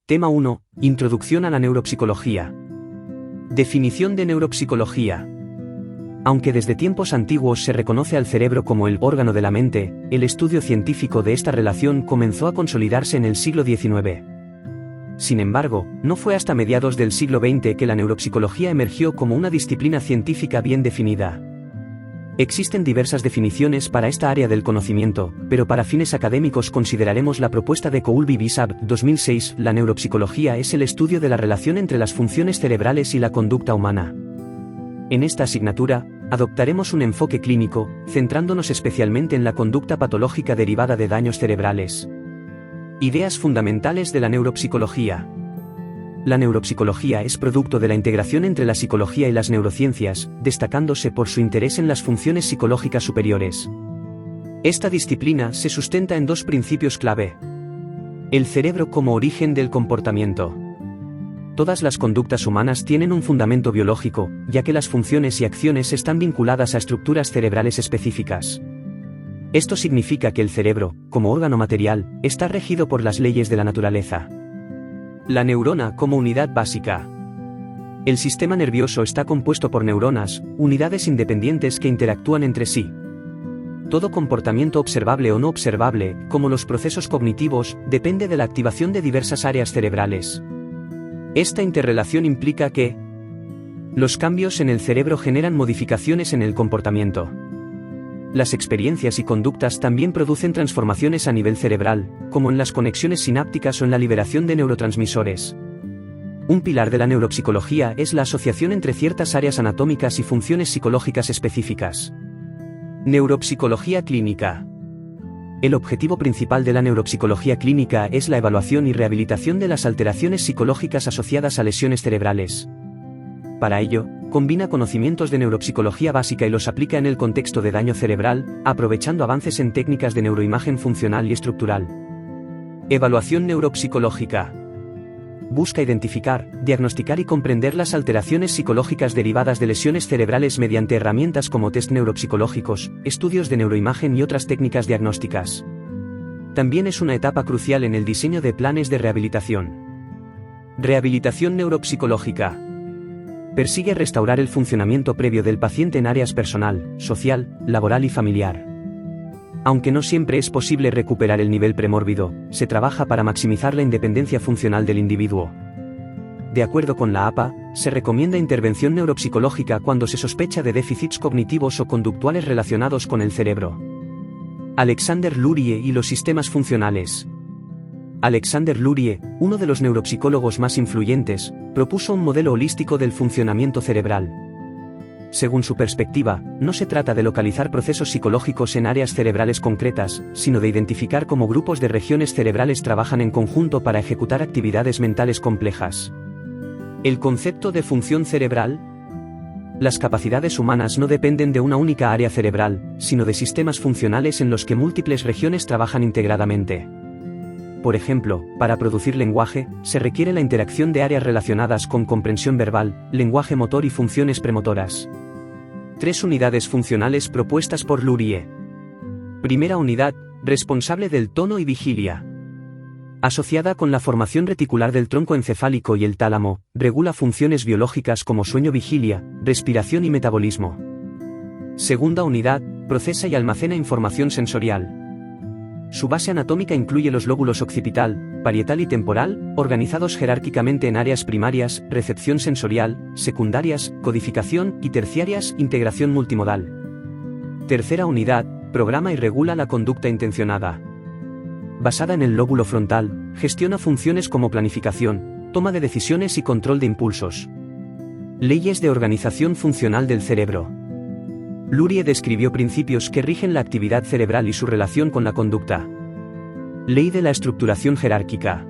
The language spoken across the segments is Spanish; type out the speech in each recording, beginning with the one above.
Tema 1. Introducción a la neuropsicología. Definición de neuropsicología. Aunque desde tiempos antiguos se reconoce al cerebro como el órgano de la mente, el estudio científico de esta relación comenzó a consolidarse en el siglo XIX. Sin embargo, no fue hasta mediados del siglo XX que la neuropsicología emergió como una disciplina científica bien definida. Existen diversas definiciones para esta área del conocimiento, pero para fines académicos consideraremos la propuesta de Koulby-Bissab, 2006. La neuropsicología es el estudio de la relación entre las funciones cerebrales y la conducta humana. En esta asignatura, adoptaremos un enfoque clínico, centrándonos especialmente en la conducta patológica derivada de daños cerebrales. Ideas fundamentales de la neuropsicología. La neuropsicología es producto de la integración entre la psicología y las neurociencias, destacándose por su interés en las funciones psicológicas superiores. Esta disciplina se sustenta en dos principios clave. El cerebro como origen del comportamiento. Todas las conductas humanas tienen un fundamento biológico, ya que las funciones y acciones están vinculadas a estructuras cerebrales específicas. Esto significa que el cerebro, como órgano material, está regido por las leyes de la naturaleza. La neurona como unidad básica. El sistema nervioso está compuesto por neuronas, unidades independientes que interactúan entre sí. Todo comportamiento observable o no observable, como los procesos cognitivos, depende de la activación de diversas áreas cerebrales. Esta interrelación implica que los cambios en el cerebro generan modificaciones en el comportamiento. Las experiencias y conductas también producen transformaciones a nivel cerebral, como en las conexiones sinápticas o en la liberación de neurotransmisores. Un pilar de la neuropsicología es la asociación entre ciertas áreas anatómicas y funciones psicológicas específicas. Neuropsicología clínica. El objetivo principal de la neuropsicología clínica es la evaluación y rehabilitación de las alteraciones psicológicas asociadas a lesiones cerebrales. Para ello, combina conocimientos de neuropsicología básica y los aplica en el contexto de daño cerebral, aprovechando avances en técnicas de neuroimagen funcional y estructural. Evaluación neuropsicológica. Busca identificar, diagnosticar y comprender las alteraciones psicológicas derivadas de lesiones cerebrales mediante herramientas como test neuropsicológicos, estudios de neuroimagen y otras técnicas diagnósticas. También es una etapa crucial en el diseño de planes de rehabilitación. Rehabilitación neuropsicológica. Persigue restaurar el funcionamiento previo del paciente en áreas personal, social, laboral y familiar. Aunque no siempre es posible recuperar el nivel premórbido, se trabaja para maximizar la independencia funcional del individuo. De acuerdo con la APA, se recomienda intervención neuropsicológica cuando se sospecha de déficits cognitivos o conductuales relacionados con el cerebro. Alexander Lurie y los sistemas funcionales. Alexander Lurie, uno de los neuropsicólogos más influyentes, propuso un modelo holístico del funcionamiento cerebral. Según su perspectiva, no se trata de localizar procesos psicológicos en áreas cerebrales concretas, sino de identificar cómo grupos de regiones cerebrales trabajan en conjunto para ejecutar actividades mentales complejas. El concepto de función cerebral. Las capacidades humanas no dependen de una única área cerebral, sino de sistemas funcionales en los que múltiples regiones trabajan integradamente. Por ejemplo, para producir lenguaje, se requiere la interacción de áreas relacionadas con comprensión verbal, lenguaje motor y funciones premotoras. 3 unidades funcionales propuestas por Lurie. Primera unidad, responsable del tono y vigilia. Asociada con la formación reticular del tronco encefálico y el tálamo, regula funciones biológicas como sueño-vigilia, respiración y metabolismo. Segunda unidad, procesa y almacena información sensorial. Su base anatómica incluye los lóbulos occipital, parietal y temporal, organizados jerárquicamente en áreas primarias, recepción sensorial, secundarias, codificación y terciarias, integración multimodal. Tercera unidad, programa y regula la conducta intencionada. Basada en el lóbulo frontal, gestiona funciones como planificación, toma de decisiones y control de impulsos. Leyes de organización funcional del cerebro. Lurie describió principios que rigen la actividad cerebral y su relación con la conducta. Ley de la estructuración jerárquica.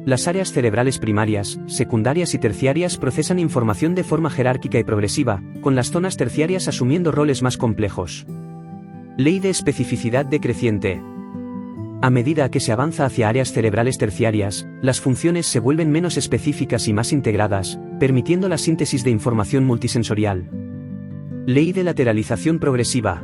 Las áreas cerebrales primarias, secundarias y terciarias procesan información de forma jerárquica y progresiva, con las zonas terciarias asumiendo roles más complejos. Ley de especificidad decreciente. A medida que se avanza hacia áreas cerebrales terciarias, las funciones se vuelven menos específicas y más integradas, permitiendo la síntesis de información multisensorial. Ley de lateralización progresiva.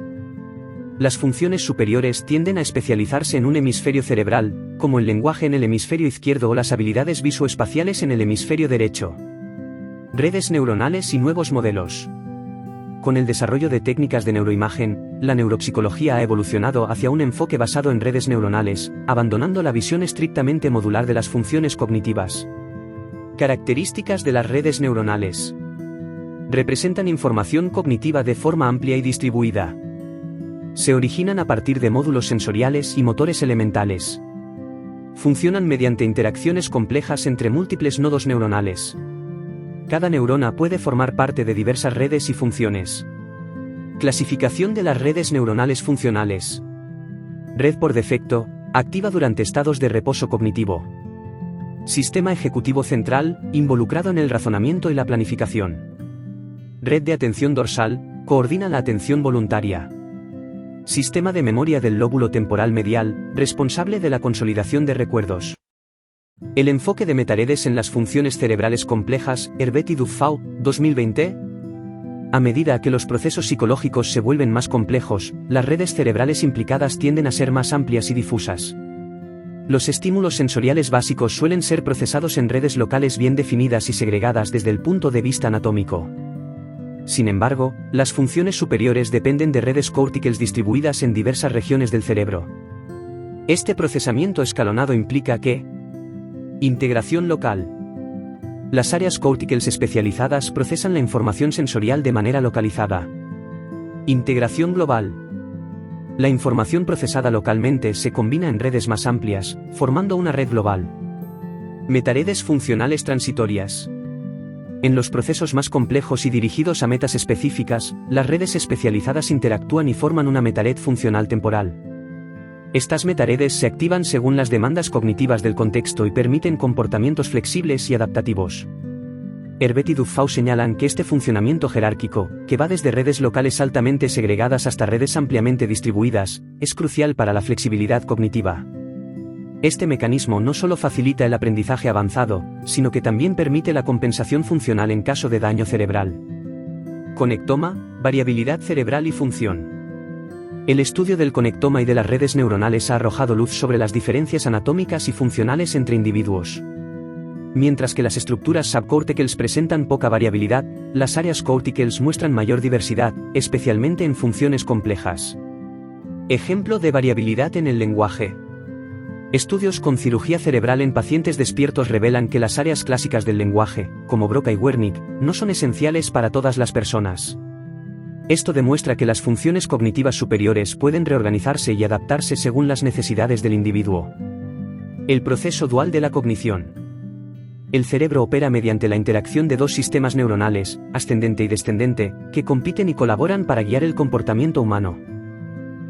Las funciones superiores tienden a especializarse en un hemisferio cerebral, como el lenguaje en el hemisferio izquierdo o las habilidades visoespaciales en el hemisferio derecho. Redes neuronales y nuevos modelos. Con el desarrollo de técnicas de neuroimagen, la neuropsicología ha evolucionado hacia un enfoque basado en redes neuronales, abandonando la visión estrictamente modular de las funciones cognitivas. Características de las redes neuronales. Representan información cognitiva de forma amplia y distribuida. Se originan a partir de módulos sensoriales y motores elementales. Funcionan mediante interacciones complejas entre múltiples nodos neuronales. Cada neurona puede formar parte de diversas redes y funciones. Clasificación de las redes neuronales funcionales. Red por defecto, activa durante estados de reposo cognitivo. Sistema ejecutivo central, involucrado en el razonamiento y la planificación. Red de atención dorsal, coordina la atención voluntaria. Sistema de memoria del lóbulo temporal medial, responsable de la consolidación de recuerdos. El enfoque de metaredes en las funciones cerebrales complejas, Herbet y Dufault, 2020. A medida que los procesos psicológicos se vuelven más complejos, las redes cerebrales implicadas tienden a ser más amplias y difusas. Los estímulos sensoriales básicos suelen ser procesados en redes locales bien definidas y segregadas desde el punto de vista anatómico. Sin embargo, las funciones superiores dependen de redes corticales distribuidas en diversas regiones del cerebro. Este procesamiento escalonado implica que: integración local. Las áreas corticales especializadas procesan la información sensorial de manera localizada. Integración global. La información procesada localmente se combina en redes más amplias, formando una red global. Metaredes funcionales transitorias. En los procesos más complejos y dirigidos a metas específicas, las redes especializadas interactúan y forman una metared funcional temporal. Estas metaredes se activan según las demandas cognitivas del contexto y permiten comportamientos flexibles y adaptativos. Herbet y Dufault señalan que este funcionamiento jerárquico, que va desde redes locales altamente segregadas hasta redes ampliamente distribuidas, es crucial para la flexibilidad cognitiva. Este mecanismo no solo facilita el aprendizaje avanzado, sino que también permite la compensación funcional en caso de daño cerebral. Conectoma, variabilidad cerebral y función. El estudio del conectoma y de las redes neuronales ha arrojado luz sobre las diferencias anatómicas y funcionales entre individuos. Mientras que las estructuras subcorticales presentan poca variabilidad, las áreas corticales muestran mayor diversidad, especialmente en funciones complejas. Ejemplo de variabilidad en el lenguaje. Estudios con cirugía cerebral en pacientes despiertos revelan que las áreas clásicas del lenguaje, como Broca y Wernicke, no son esenciales para todas las personas. Esto demuestra que las funciones cognitivas superiores pueden reorganizarse y adaptarse según las necesidades del individuo. El proceso dual de la cognición. El cerebro opera mediante la interacción de dos sistemas neuronales, ascendente y descendente, que compiten y colaboran para guiar el comportamiento humano.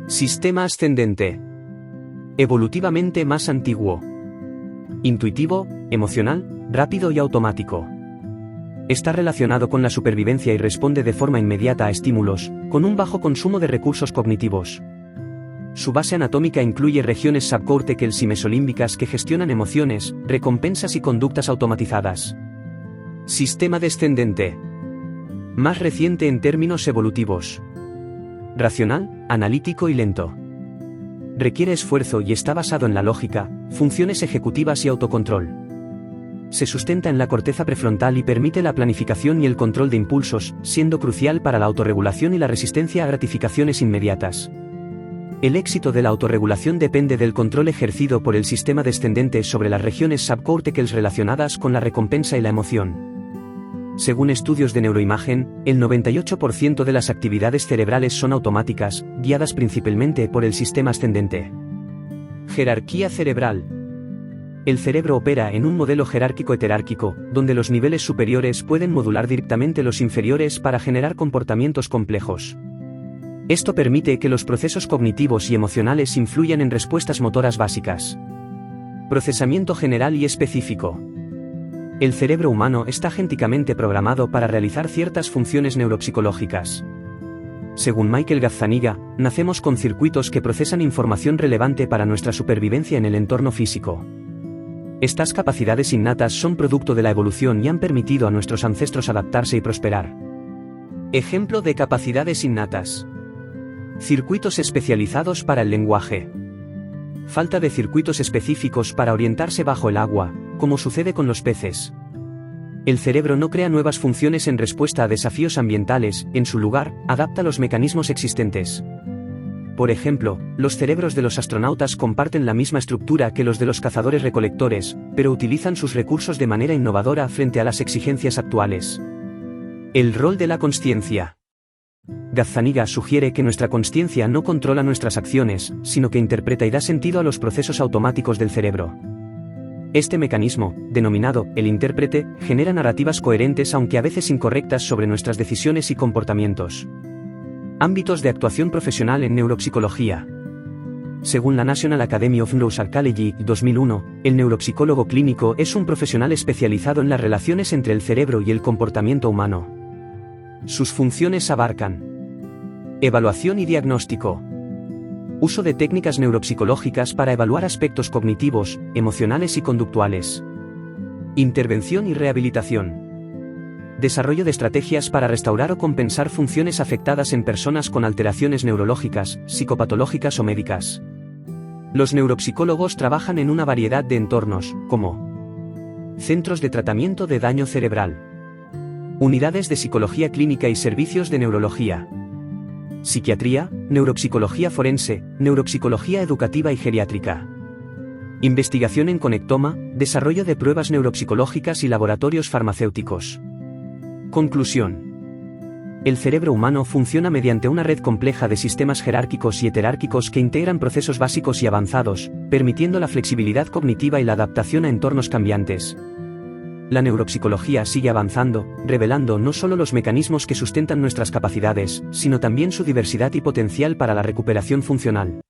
Sistema ascendente. Evolutivamente más antiguo. Intuitivo, emocional, rápido y automático. Está relacionado con la supervivencia y responde de forma inmediata a estímulos, con un bajo consumo de recursos cognitivos. Su base anatómica incluye regiones subcorticales y mesolímbicas que gestionan emociones, recompensas y conductas automatizadas. Sistema descendente. Más reciente en términos evolutivos. Racional, analítico y lento. Requiere esfuerzo y está basado en la lógica, funciones ejecutivas y autocontrol. Se sustenta en la corteza prefrontal y permite la planificación y el control de impulsos, siendo crucial para la autorregulación y la resistencia a gratificaciones inmediatas. El éxito de la autorregulación depende del control ejercido por el sistema descendente sobre las regiones subcorticales relacionadas con la recompensa y la emoción. Según estudios de neuroimagen, el 98% de las actividades cerebrales son automáticas, guiadas principalmente por el sistema ascendente. Jerarquía cerebral. El cerebro opera en un modelo jerárquico heterárquico, donde los niveles superiores pueden modular directamente los inferiores para generar comportamientos complejos. Esto permite que los procesos cognitivos y emocionales influyan en respuestas motoras básicas. Procesamiento general y específico. El cerebro humano está genéticamente programado para realizar ciertas funciones neuropsicológicas. Según Michael Gazzaniga, nacemos con circuitos que procesan información relevante para nuestra supervivencia en el entorno físico. Estas capacidades innatas son producto de la evolución y han permitido a nuestros ancestros adaptarse y prosperar. Ejemplo de capacidades innatas. Circuitos especializados para el lenguaje. falta de circuitos específicos para orientarse bajo el agua, como sucede con los peces. El cerebro no crea nuevas funciones en respuesta a desafíos ambientales, en su lugar, adapta los mecanismos existentes. Por ejemplo, los cerebros de los astronautas comparten la misma estructura que los de los cazadores-recolectores, pero utilizan sus recursos de manera innovadora frente a las exigencias actuales. El rol de la consciencia. Gazzaniga sugiere que nuestra consciencia no controla nuestras acciones, sino que interpreta y da sentido a los procesos automáticos del cerebro. Este mecanismo, denominado el intérprete, genera narrativas coherentes aunque a veces incorrectas sobre nuestras decisiones y comportamientos. Ámbitos de actuación profesional en neuropsicología. Según la National Academy of Neuropsychology 2001, el neuropsicólogo clínico es un profesional especializado en las relaciones entre el cerebro y el comportamiento humano. Sus funciones abarcan evaluación y diagnóstico, uso de técnicas neuropsicológicas para evaluar aspectos cognitivos, emocionales y conductuales, intervención y rehabilitación, desarrollo de estrategias para restaurar o compensar funciones afectadas en personas con alteraciones neurológicas, psicopatológicas o médicas. Los neuropsicólogos trabajan en una variedad de entornos, como centros de tratamiento de daño cerebral, unidades de psicología clínica y servicios de neurología, psiquiatría, neuropsicología forense, neuropsicología educativa y geriátrica, investigación en conectoma, desarrollo de pruebas neuropsicológicas y laboratorios farmacéuticos. Conclusión. El cerebro humano funciona mediante una red compleja de sistemas jerárquicos y heterárquicos que integran procesos básicos y avanzados, permitiendo la flexibilidad cognitiva y la adaptación a entornos cambiantes. La neuropsicología sigue avanzando, revelando no solo los mecanismos que sustentan nuestras capacidades, sino también su diversidad y potencial para la recuperación funcional.